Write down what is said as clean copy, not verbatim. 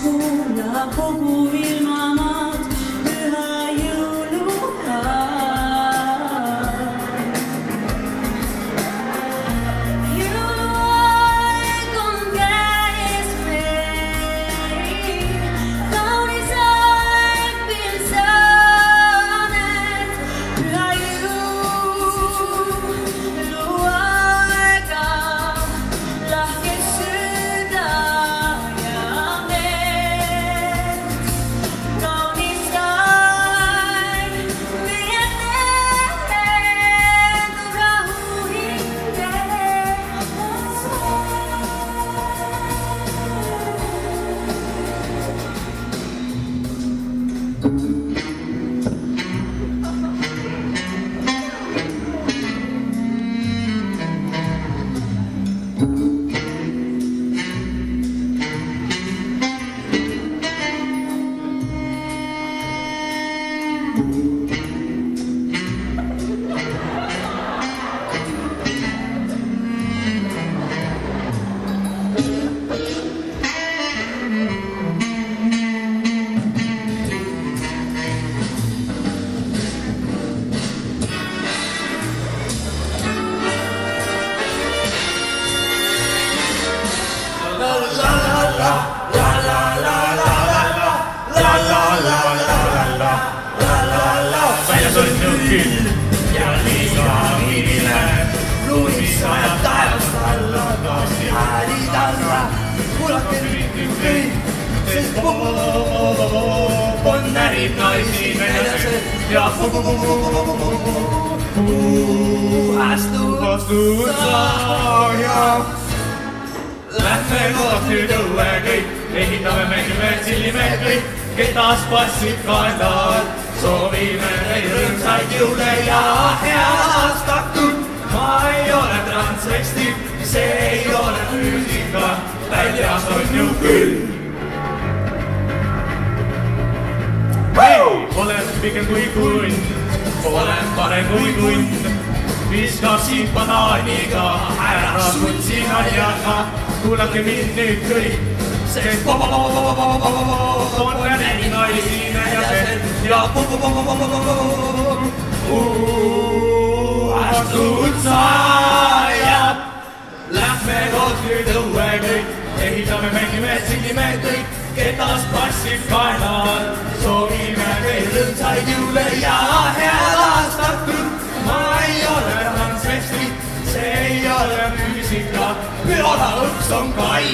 kuulab kogu ilmamaad püha jõuluga. Jõuluaeg on käes meil, kaunis aeg pilsaned, püha jõuluaega, lahke süda ja meelt. Kaunis aeg meie teed rahu hinge. Väljas on nõukil ja liiga hiline, ruumis ajab taevast alla, gaasi häälid alla. Kuulake nüüd kõik, sest pop on närib naisi venased ja astud saaja. Lähme koos nüüd õue kõik, ehitame mängime sillime kõik, ketas passid kaendavad. Soovime neid rõõmsaid jõule ja head aastakud. Ma ei ole transvesti, see ei ole füüsika, väljas on ju küll. Olen pigem kui kund, olen parem kui kund. Viskab siin banaaniga, ära kutsi naljaga. Kuulake mind nüüd kõik, sest on närib naisi venased ja astud saajad. Lähme koos nüüd õue kõik, ehitame mängime sillime kõik, ketas passib kaenavad. Soovime veel rõõmsaid jõule ja head aastakud. Ma ei ole transvesti, see ei ole füüsika, püola õks on kai.